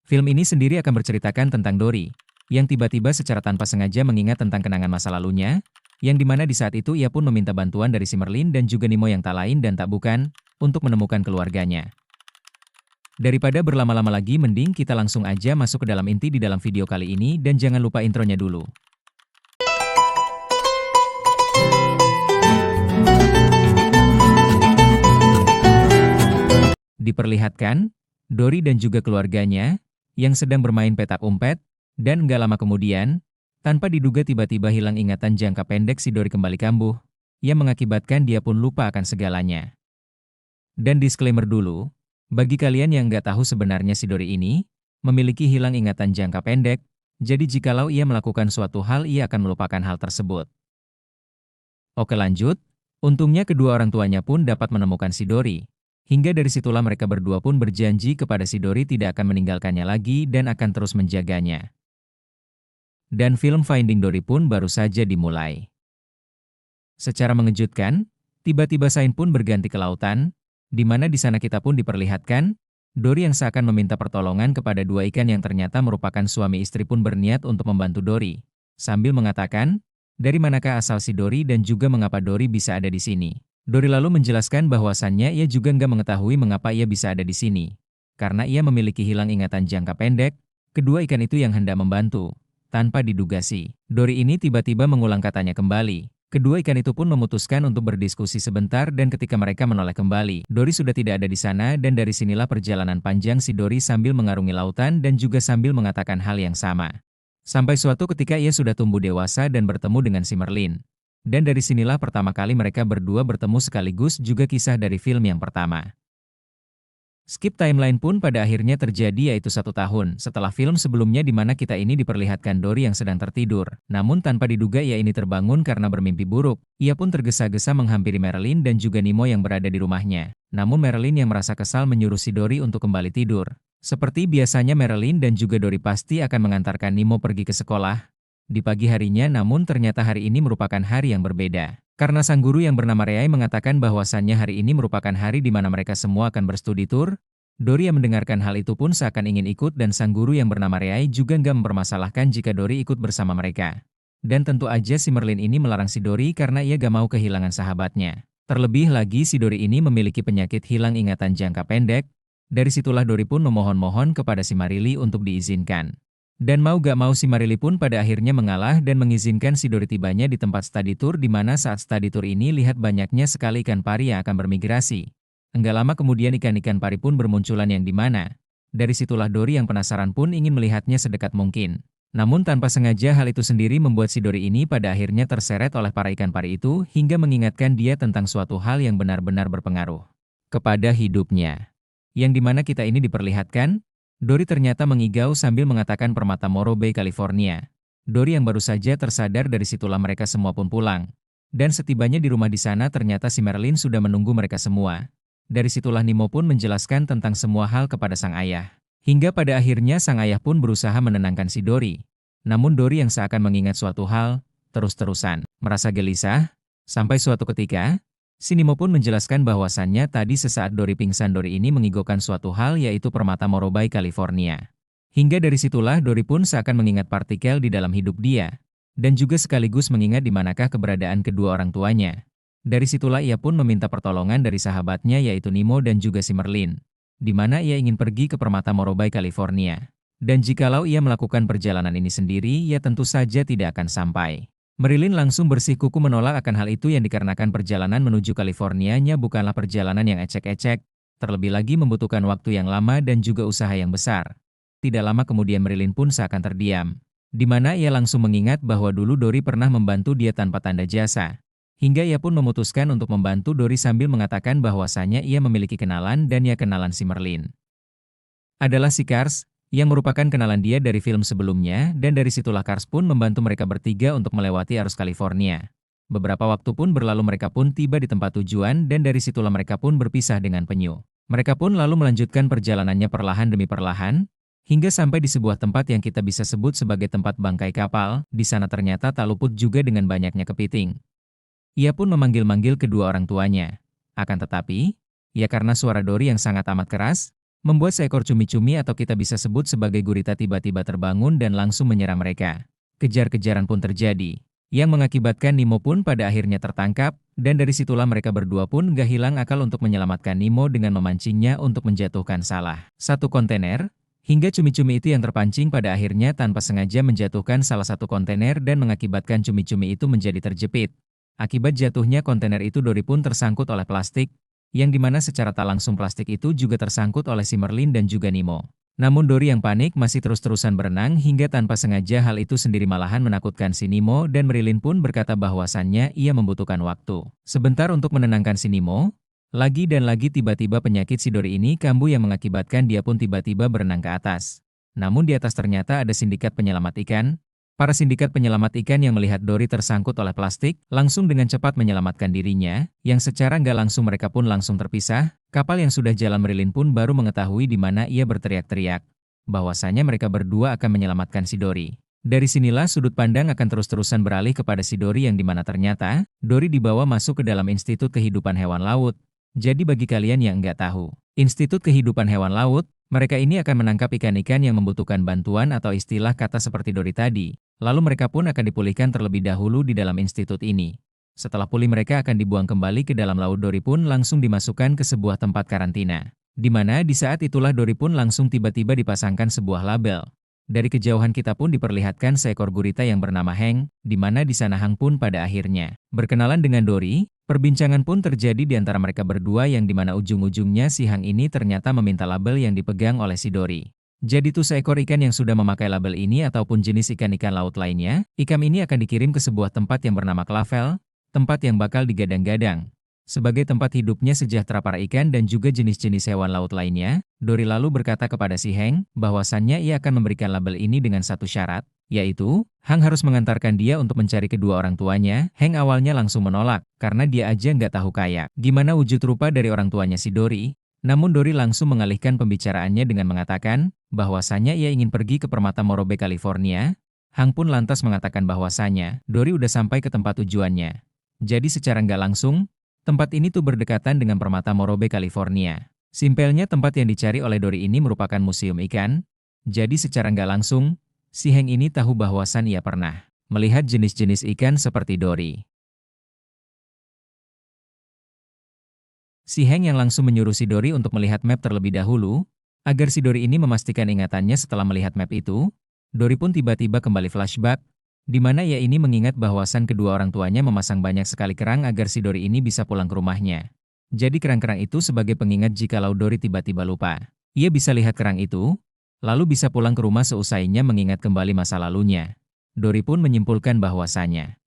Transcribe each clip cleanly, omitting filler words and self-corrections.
Film ini sendiri akan berceritakan tentang Dory, yang tiba-tiba secara tanpa sengaja mengingat tentang kenangan masa lalunya, yang dimana di saat itu ia pun meminta bantuan dari si Merlin dan juga Nemo yang tak lain dan tak bukan, untuk menemukan keluarganya. Daripada berlama-lama lagi, mending kita langsung aja masuk ke dalam inti di dalam video kali ini dan jangan lupa intronya dulu. Diperlihatkan, Dory dan juga keluarganya, yang sedang bermain petak umpet, dan nggak lama kemudian, tanpa diduga tiba-tiba hilang ingatan jangka pendek si Dory kembali kambuh, yang mengakibatkan dia pun lupa akan segalanya. Dan disclaimer dulu, bagi kalian yang nggak tahu sebenarnya si Dory ini, memiliki hilang ingatan jangka pendek, jadi jikalau ia melakukan suatu hal ia akan melupakan hal tersebut. Oke lanjut, untungnya kedua orang tuanya pun dapat menemukan si Dory. Hingga dari situlah mereka berdua pun berjanji kepada si Dory tidak akan meninggalkannya lagi dan akan terus menjaganya. Dan film Finding Dory pun baru saja dimulai. Secara mengejutkan, tiba-tiba Sain pun berganti ke lautan, di mana di sana kita pun diperlihatkan, Dory yang seakan meminta pertolongan kepada dua ikan yang ternyata merupakan suami istri pun berniat untuk membantu Dory, sambil mengatakan, dari manakah asal si Dory dan juga mengapa Dory bisa ada di sini. Dory lalu menjelaskan bahwasannya ia juga nggak mengetahui mengapa ia bisa ada di sini. Karena ia memiliki hilang ingatan jangka pendek, kedua ikan itu yang hendak membantu. Tanpa diduga si Dory ini tiba-tiba mengulang katanya kembali. Kedua ikan itu pun memutuskan untuk berdiskusi sebentar dan ketika mereka menoleh kembali, Dory sudah tidak ada di sana dan dari sinilah perjalanan panjang si Dory sambil mengarungi lautan dan juga sambil mengatakan hal yang sama. Sampai suatu ketika ia sudah tumbuh dewasa dan bertemu dengan si Merlin. Dan dari sinilah pertama kali mereka berdua bertemu sekaligus juga kisah dari film yang pertama. Skip timeline pun pada akhirnya terjadi yaitu 1 tahun setelah film sebelumnya di mana kita ini diperlihatkan Dory yang sedang tertidur. Namun tanpa diduga ia ini terbangun karena bermimpi buruk. Ia pun tergesa-gesa menghampiri Merlin dan juga Nemo yang berada di rumahnya. Namun Merlin yang merasa kesal menyuruh si Dory untuk kembali tidur. Seperti biasanya Merlin dan juga Dory pasti akan mengantarkan Nemo pergi ke sekolah di pagi harinya, namun ternyata hari ini merupakan hari yang berbeda. Karena sang guru yang bernama Rayai mengatakan bahwasannya hari ini merupakan hari di mana mereka semua akan berstudi tur, Dory yang mendengarkan hal itu pun seakan ingin ikut dan sang guru yang bernama Rayai juga nggak mempermasalahkan jika Dory ikut bersama mereka. Dan tentu aja si Merlin ini melarang si Dory karena ia gak mau kehilangan sahabatnya. Terlebih lagi si Dory ini memiliki penyakit hilang ingatan jangka pendek, dari situlah Dory pun memohon-mohon kepada si Marili untuk diizinkan. Dan mau gak mau si Marili pun pada akhirnya mengalah dan mengizinkan si Dory tibanya di tempat study tour di mana saat study tour ini lihat banyaknya sekali ikan pari yang akan bermigrasi. Enggak lama kemudian ikan-ikan pari pun bermunculan yang dimana. Dari situlah Dory yang penasaran pun ingin melihatnya sedekat mungkin. Namun tanpa sengaja hal itu sendiri membuat si Dory ini pada akhirnya terseret oleh para ikan pari itu hingga mengingatkan dia tentang suatu hal yang benar-benar berpengaruh kepada hidupnya. Yang dimana kita ini diperlihatkan, Dory ternyata mengigau sambil mengatakan permata Morro Bay, California. Dory yang baru saja tersadar dari situlah mereka semua pun pulang. Dan setibanya di rumah di sana ternyata si Merlin sudah menunggu mereka semua. Dari situlah Nemo pun menjelaskan tentang semua hal kepada sang ayah. Hingga pada akhirnya sang ayah pun berusaha menenangkan si Dory. Namun Dory yang seakan mengingat suatu hal, terus-terusan merasa gelisah, sampai suatu ketika, si Nemo pun menjelaskan bahwasannya tadi sesaat Dory pingsan Dory ini mengigokan suatu hal yaitu permata Morro Bay, California. Hingga dari situlah Dory pun seakan mengingat partikel di dalam hidup dia. Dan juga sekaligus mengingat di manakah keberadaan kedua orang tuanya. Dari situlah ia pun meminta pertolongan dari sahabatnya yaitu Nemo dan juga si Merlin. Di mana ia ingin pergi ke permata Morro Bay, California. Dan jikalau ia melakukan perjalanan ini sendiri, ia tentu saja tidak akan sampai. Merlin langsung bersikukuh menolak akan hal itu yang dikarenakan perjalanan menuju Californianya bukanlah perjalanan yang ecek-ecek, terlebih lagi membutuhkan waktu yang lama dan juga usaha yang besar. Tidak lama kemudian Merlin pun seakan terdiam, di mana ia langsung mengingat bahwa dulu Dory pernah membantu dia tanpa tanda jasa. Hingga ia pun memutuskan untuk membantu Dory sambil mengatakan bahwasanya ia memiliki kenalan dan ia kenalan si Merlin adalah si Cars, yang merupakan kenalan dia dari film sebelumnya, dan dari situlah Cars pun membantu mereka bertiga untuk melewati arus California. Beberapa waktu pun berlalu mereka pun tiba di tempat tujuan dan dari situlah mereka pun berpisah dengan penyu. Mereka pun lalu melanjutkan perjalanannya perlahan demi perlahan, hingga sampai di sebuah tempat yang kita bisa sebut sebagai tempat bangkai kapal. Di sana ternyata tak luput juga dengan banyaknya kepiting. Ia pun memanggil-manggil kedua orang tuanya. Akan tetapi, ya karena suara Dory yang sangat amat keras, membuat seekor cumi-cumi atau kita bisa sebut sebagai gurita tiba-tiba terbangun dan langsung menyerang mereka. Kejar-kejaran pun terjadi, yang mengakibatkan Nemo pun pada akhirnya tertangkap, dan dari situlah mereka berdua pun gak hilang akal untuk menyelamatkan Nemo dengan memancingnya untuk menjatuhkan salah satu kontainer, hingga cumi-cumi itu yang terpancing pada akhirnya tanpa sengaja menjatuhkan salah satu kontainer dan mengakibatkan cumi-cumi itu menjadi terjepit. Akibat jatuhnya kontainer itu Dory pun tersangkut oleh plastik, yang dimana secara tak langsung plastik itu juga tersangkut oleh si Merlin dan juga Nemo. Namun Dory yang panik masih terus-terusan berenang hingga tanpa sengaja hal itu sendiri malahan menakutkan si Nemo dan Merlin pun berkata bahwasannya ia membutuhkan waktu sebentar untuk menenangkan si Nemo. Lagi dan lagi tiba-tiba penyakit si Dory ini kambuh yang mengakibatkan dia pun tiba-tiba berenang ke atas. Namun di atas ternyata ada sindikat penyelamat ikan. Para sindikat penyelamat ikan yang melihat Dory tersangkut oleh plastik, langsung dengan cepat menyelamatkan dirinya, yang secara nggak langsung mereka pun langsung terpisah. Kapal yang sudah jalan Merlin pun baru mengetahui di mana ia berteriak-teriak, bahwasanya mereka berdua akan menyelamatkan si Dory. Dari sinilah sudut pandang akan terus-terusan beralih kepada si Dory yang dimana ternyata, Dory dibawa masuk ke dalam Institut Kehidupan Hewan Laut. Jadi bagi kalian yang nggak tahu, Institut Kehidupan Hewan Laut, mereka ini akan menangkap ikan-ikan yang membutuhkan bantuan atau istilah kata seperti Dory tadi. Lalu mereka pun akan dipulihkan terlebih dahulu di dalam institut ini. Setelah pulih mereka akan dibuang kembali ke dalam laut. Dory pun langsung dimasukkan ke sebuah tempat karantina. Di mana di saat itulah Dory pun langsung tiba-tiba dipasangkan sebuah label. Dari kejauhan kita pun diperlihatkan seekor gurita yang bernama Hank, di mana di sana Hank pun pada akhirnya berkenalan dengan Dory. Perbincangan pun terjadi di antara mereka berdua yang dimana ujung-ujungnya si Hank ini ternyata meminta label yang dipegang oleh si Dory. Jadi tuh seekor ikan yang sudah memakai label ini ataupun jenis ikan-ikan laut lainnya, ikan ini akan dikirim ke sebuah tempat yang bernama Clavel, tempat yang bakal digadang-gadang sebagai tempat hidupnya sejahtera para ikan dan juga jenis-jenis hewan laut lainnya. Dory lalu berkata kepada si Hank bahwasannya ia akan memberikan label ini dengan satu syarat, yaitu Hank harus mengantarkan dia untuk mencari kedua orang tuanya. Hank awalnya langsung menolak karena dia aja nggak tahu kayak gimana wujud rupa dari orang tuanya si Dory. Namun Dory langsung mengalihkan pembicaraannya dengan mengatakan bahwasanya ia ingin pergi ke Permata Morobe, California. Hank pun lantas mengatakan bahwasanya Dory udah sampai ke tempat tujuannya. Jadi secara nggak langsung, tempat ini tuh berdekatan dengan Permata Morobe, California. Simpelnya tempat yang dicari oleh Dory ini merupakan museum ikan. Jadi secara nggak langsung, si Hank ini tahu bahwasan ia pernah melihat jenis-jenis ikan seperti Dory. Si Hank yang langsung menyuruh si Dory untuk melihat map terlebih dahulu, agar si Dory ini memastikan ingatannya setelah melihat map itu. Dory pun tiba-tiba kembali flashback, di mana ia ini mengingat bahwasan kedua orang tuanya memasang banyak sekali kerang agar si Dory ini bisa pulang ke rumahnya. Jadi kerang-kerang itu sebagai pengingat jikalau Dory tiba-tiba lupa. Ia bisa lihat kerang itu, lalu bisa pulang ke rumah seusainya mengingat kembali masa lalunya. Dory pun menyimpulkan bahwasanya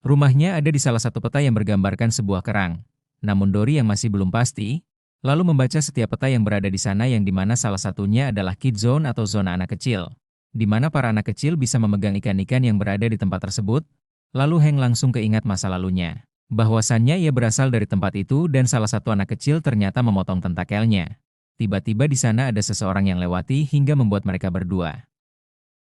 rumahnya ada di salah satu peta yang bergambarkan sebuah kerang. Namun Dory yang masih belum pasti, lalu membaca setiap peta yang berada di sana yang dimana salah satunya adalah Kid Zone atau zona anak kecil, di mana para anak kecil bisa memegang ikan-ikan yang berada di tempat tersebut. Lalu Hank langsung keingat masa lalunya, bahwasannya ia berasal dari tempat itu dan salah satu anak kecil ternyata memotong tentakelnya. Tiba-tiba di sana ada seseorang yang lewati hingga membuat mereka berdua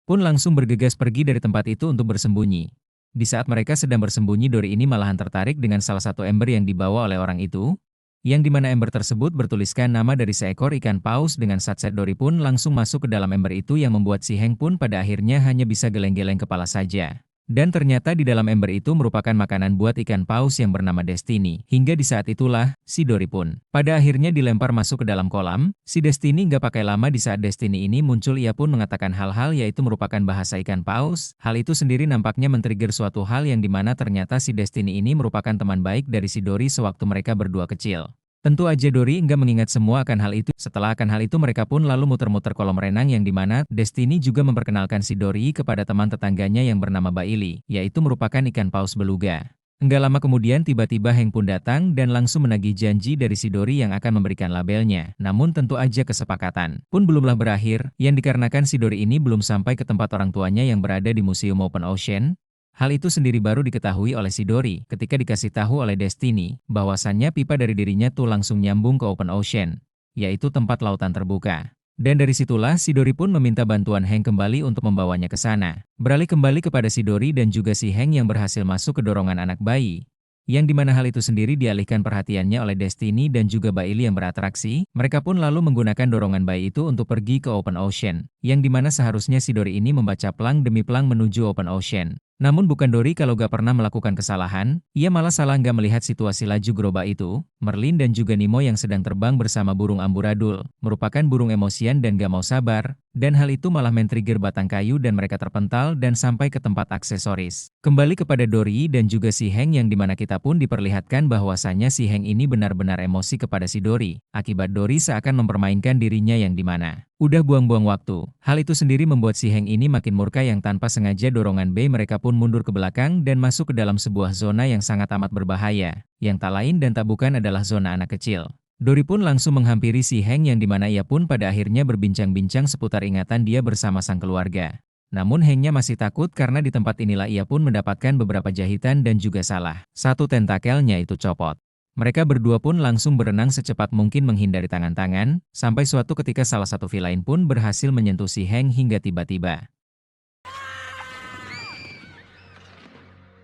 pun langsung bergegas pergi dari tempat itu untuk bersembunyi. Di saat mereka sedang bersembunyi, Dory ini malahan tertarik dengan salah satu ember yang dibawa oleh orang itu, yang dimana ember tersebut bertuliskan nama dari seekor ikan paus. Dengan satset Dory pun langsung masuk ke dalam ember itu yang membuat si Hank pun pada akhirnya hanya bisa geleng-geleng kepala saja. Dan ternyata di dalam ember itu merupakan makanan buat ikan paus yang bernama Destiny. Hingga di saat itulah, si Dory pun pada akhirnya dilempar masuk ke dalam kolam. Si Destiny nggak pakai lama di saat Destiny ini muncul ia pun mengatakan hal-hal yaitu merupakan bahasa ikan paus. Hal itu sendiri nampaknya men-trigger suatu hal yang dimana ternyata si Destiny ini merupakan teman baik dari si Dory sewaktu mereka berdua kecil. Tentu aja Dory enggak mengingat semua akan hal itu. Setelah akan hal itu mereka pun lalu muter-muter kolam renang yang dimana Destiny juga memperkenalkan si Dory kepada teman tetangganya yang bernama Bailey, yaitu merupakan ikan paus beluga. Enggak lama kemudian tiba-tiba Hank pun datang dan langsung menagih janji dari si Dory yang akan memberikan labelnya. Namun tentu aja kesepakatan pun belumlah berakhir, yang dikarenakan si Dory ini belum sampai ke tempat orang tuanya yang berada di Museum Open Ocean. Hal itu sendiri baru diketahui oleh si Dory ketika dikasih tahu oleh Destiny bahwasannya pipa dari dirinya tuh langsung nyambung ke Open Ocean, yaitu tempat lautan terbuka. Dan dari situlah si Dory pun meminta bantuan Hank kembali untuk membawanya ke sana. Beralih kembali kepada si Dory dan juga si Hank yang berhasil masuk ke dorongan anak bayi. Yang dimana hal itu sendiri dialihkan perhatiannya oleh Destiny dan juga Bailey yang beratraksi, mereka pun lalu menggunakan dorongan bayi itu untuk pergi ke Open Ocean, yang dimana seharusnya si Dory ini membaca pelang demi pelang menuju Open Ocean. Namun bukan Dory kalau gak pernah melakukan kesalahan, ia malah salah gak melihat situasi laju gerobak itu. Merlin dan juga Nemo yang sedang terbang bersama burung amburadul, merupakan burung emosian dan gak mau sabar, dan hal itu malah men-trigger batang kayu dan mereka terpental dan sampai ke tempat aksesoris. Kembali kepada Dory dan juga si Hank yang dimana kita pun diperlihatkan bahwasannya si Hank ini benar-benar emosi kepada si Dory. Akibat Dory seakan mempermainkan dirinya yang dimana udah buang-buang waktu. Hal itu sendiri membuat si Hank ini makin murka yang tanpa sengaja dorongan B mereka pun mundur ke belakang dan masuk ke dalam sebuah zona yang sangat amat berbahaya. Yang tak lain dan tak bukan adalah zona anak kecil. Dory pun langsung menghampiri si Hank yang dimana ia pun pada akhirnya berbincang-bincang seputar ingatan dia bersama sang keluarga. Namun Hank-nya masih takut karena di tempat inilah ia pun mendapatkan beberapa jahitan dan juga salah satu tentakelnya itu copot. Mereka berdua pun langsung berenang secepat mungkin menghindari tangan-tangan, sampai suatu ketika salah satu villain pun berhasil menyentuh si Hank hingga tiba-tiba.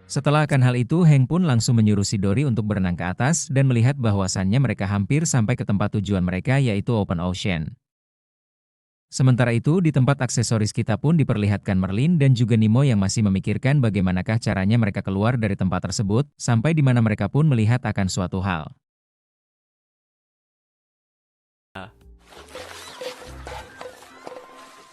Setelah akan hal itu, Hank pun langsung menyuruh si Dory untuk berenang ke atas dan melihat bahwasannya mereka hampir sampai ke tempat tujuan mereka yaitu Open Ocean. Sementara itu, di tempat aksesoris kita pun diperlihatkan Merlin dan juga Nemo yang masih memikirkan bagaimanakah caranya mereka keluar dari tempat tersebut, sampai di mana mereka pun melihat akan suatu hal.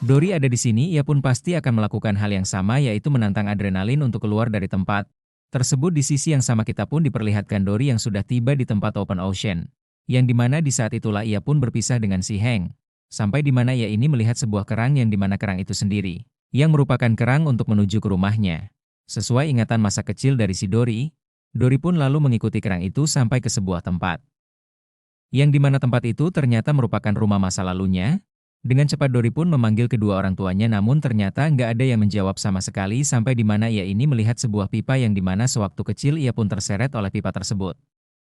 Dory ada di sini, ia pun pasti akan melakukan hal yang sama yaitu menantang adrenalin untuk keluar dari tempat tersebut. Di sisi yang sama kita pun diperlihatkan Dory yang sudah tiba di tempat Open Ocean, yang dimana di saat itulah ia pun berpisah dengan si Hank. Sampai di mana ia ini melihat sebuah kerang yang dimana kerang itu sendiri, yang merupakan kerang untuk menuju ke rumahnya. Sesuai ingatan masa kecil dari si Dory, Dory pun lalu mengikuti kerang itu sampai ke sebuah tempat. Yang dimana tempat itu ternyata merupakan rumah masa lalunya. Dengan cepat Dory pun memanggil kedua orang tuanya namun ternyata nggak ada yang menjawab sama sekali sampai di mana ia ini melihat sebuah pipa yang dimana sewaktu kecil ia pun terseret oleh pipa tersebut.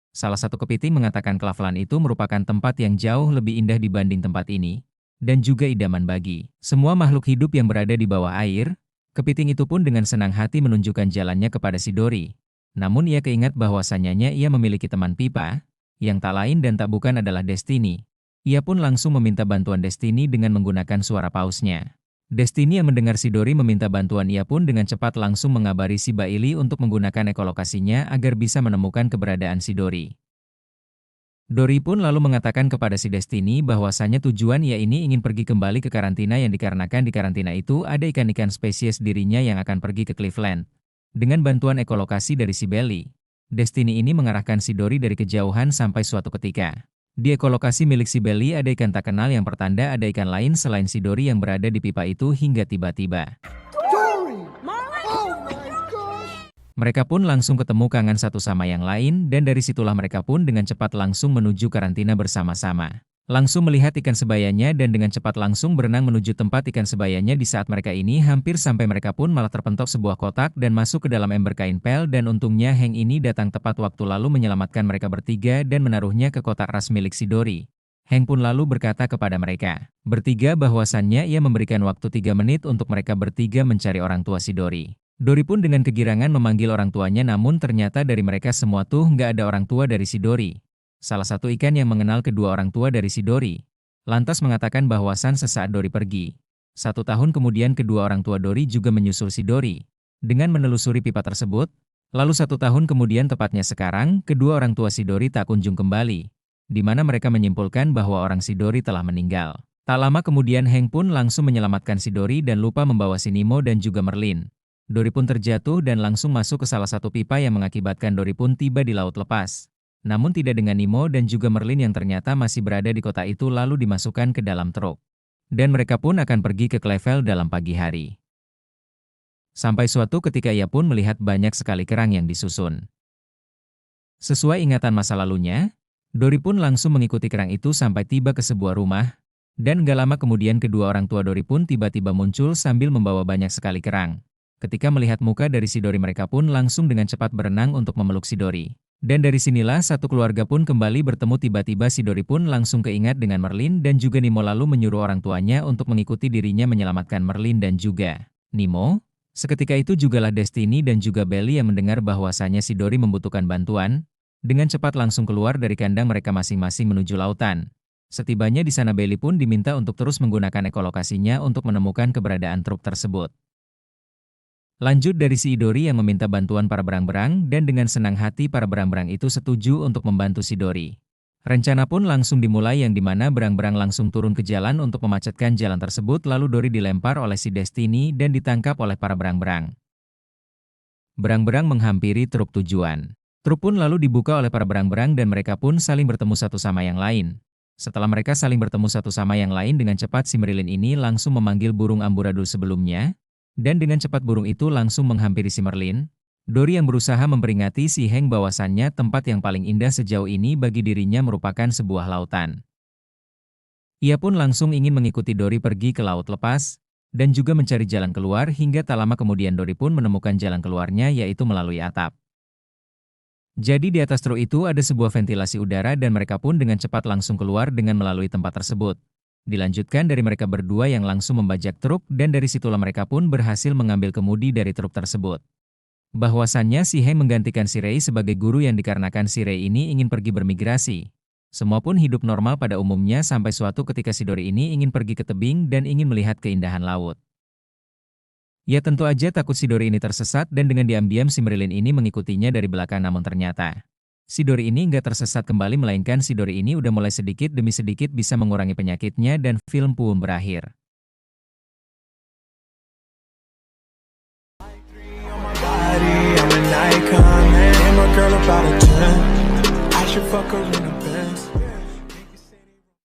Salah satu kepiting mengatakan Cleveland itu merupakan tempat yang jauh lebih indah dibanding tempat ini, dan juga idaman bagi semua makhluk hidup yang berada di bawah air. Kepiting itu pun dengan senang hati menunjukkan jalannya kepada si Dory. Namun ia keingat bahwasanya ia memiliki teman pipa, yang tak lain dan tak bukan adalah Destiny. Ia pun langsung meminta bantuan Destiny dengan menggunakan suara pausnya. Destiny yang mendengar si Dory meminta bantuan ia pun dengan cepat langsung mengabari si Bailey untuk menggunakan ekolokasinya agar bisa menemukan keberadaan si Dory. Dory pun lalu mengatakan kepada si Destiny bahwasanya tujuan ia ini ingin pergi kembali ke karantina yang dikarenakan di karantina itu ada ikan-ikan spesies dirinya yang akan pergi ke Cleveland. Dengan bantuan ekolokasi dari si Bailey, Destiny ini mengarahkan si Dory dari kejauhan sampai suatu ketika. Di ekolokasi milik si Bailey ada ikan tak kenal yang pertanda ada ikan lain selain si Dory yang berada di pipa itu hingga tiba-tiba mereka pun langsung ketemu kangen satu sama yang lain dan dari situlah mereka pun dengan cepat langsung menuju karantina bersama-sama. Langsung melihat ikan sebayanya dan dengan cepat langsung berenang menuju tempat ikan sebayanya. Di saat mereka ini hampir sampai mereka pun malah terpentok sebuah kotak dan masuk ke dalam ember kain pel dan untungnya Hank ini datang tepat waktu lalu menyelamatkan mereka bertiga dan menaruhnya ke kotak ras milik si Dory. Hank pun lalu berkata kepada mereka bertiga bahwasannya ia memberikan waktu 3 menit untuk mereka bertiga mencari orang tua si Dory. Dory pun dengan kegirangan memanggil orang tuanya namun ternyata dari mereka semua tuh nggak ada orang tua dari si Dory. Salah satu ikan yang mengenal kedua orang tua dari si Dory lantas mengatakan bahwasan sesaat Dory pergi. 1 tahun kemudian kedua orang tua Dory juga menyusul si Dory dengan menelusuri pipa tersebut. Lalu 1 tahun kemudian tepatnya sekarang kedua orang tua si Dory tak kunjung kembali. Di mana mereka menyimpulkan bahwa orang si Dory telah meninggal. Tak lama kemudian Hank pun langsung menyelamatkan si Dory dan lupa membawa si Nemo dan juga Merlin. Dory pun terjatuh dan langsung masuk ke salah satu pipa yang mengakibatkan Dory pun tiba di laut lepas. Namun tidak dengan Nemo dan juga Merlin yang ternyata masih berada di kota itu lalu dimasukkan ke dalam truk. Dan mereka pun akan pergi ke Cleveland dalam pagi hari. Sampai suatu ketika ia pun melihat banyak sekali kerang yang disusun. Sesuai ingatan masa lalunya, Dory pun langsung mengikuti kerang itu sampai tiba ke sebuah rumah. Dan gak lama kemudian kedua orang tua Dory pun tiba-tiba muncul sambil membawa banyak sekali kerang. Ketika melihat muka dari si Dory mereka pun langsung dengan cepat berenang untuk memeluk si Dory. Dan dari sinilah satu keluarga pun kembali bertemu. Tiba-tiba si Dory pun langsung keingat dengan Merlin dan juga Nemo lalu menyuruh orang tuanya untuk mengikuti dirinya menyelamatkan Merlin dan juga Nemo. Seketika itu jugalah Destiny dan juga Belly yang mendengar bahwasanya si Dori membutuhkan bantuan, dengan cepat langsung keluar dari kandang mereka masing-masing menuju lautan. Setibanya di sana Belly pun diminta untuk terus menggunakan ekolokasinya untuk menemukan keberadaan truk tersebut. Lanjut dari si Idori yang meminta bantuan para berang-berang dan dengan senang hati para berang-berang itu setuju untuk membantu si Dori. Rencana pun langsung dimulai yang dimana berang-berang langsung turun ke jalan untuk memacetkan jalan tersebut lalu Dori dilempar oleh si Destiny dan ditangkap oleh para berang-berang. Berang-berang menghampiri truk tujuan. Truk pun lalu dibuka oleh para berang-berang dan mereka pun saling bertemu satu sama yang lain. Setelah mereka saling bertemu satu sama yang lain dengan cepat si Merlin ini langsung memanggil burung amburadul sebelumnya, dan dengan cepat burung itu langsung menghampiri si Merlin. Dori yang berusaha memperingati si Heng bahwasannya tempat yang paling indah sejauh ini bagi dirinya merupakan sebuah lautan. Ia pun langsung ingin mengikuti Dori pergi ke laut lepas, dan juga mencari jalan keluar hingga tak lama kemudian Dori pun menemukan jalan keluarnya yaitu melalui atap. Jadi di atas truk itu ada sebuah ventilasi udara dan mereka pun dengan cepat langsung keluar dengan melalui tempat tersebut. Dilanjutkan dari mereka berdua yang langsung membajak truk dan dari situlah mereka pun berhasil mengambil kemudi dari truk tersebut. Bahwasannya si Heng menggantikan si Rei sebagai guru yang dikarenakan si Rei ini ingin pergi bermigrasi. Semua pun hidup normal pada umumnya sampai suatu ketika si Dori ini ingin pergi ke tebing dan ingin melihat keindahan laut. Ya tentu aja takut si Dori ini tersesat dan dengan diam-diam si Merlin ini mengikutinya dari belakang namun ternyata si Dori ini nggak tersesat kembali melainkan si Dori ini udah mulai sedikit demi sedikit bisa mengurangi penyakitnya dan film pun berakhir. I'm an icon, man. I'm a girl about a 10. I should fuck her in a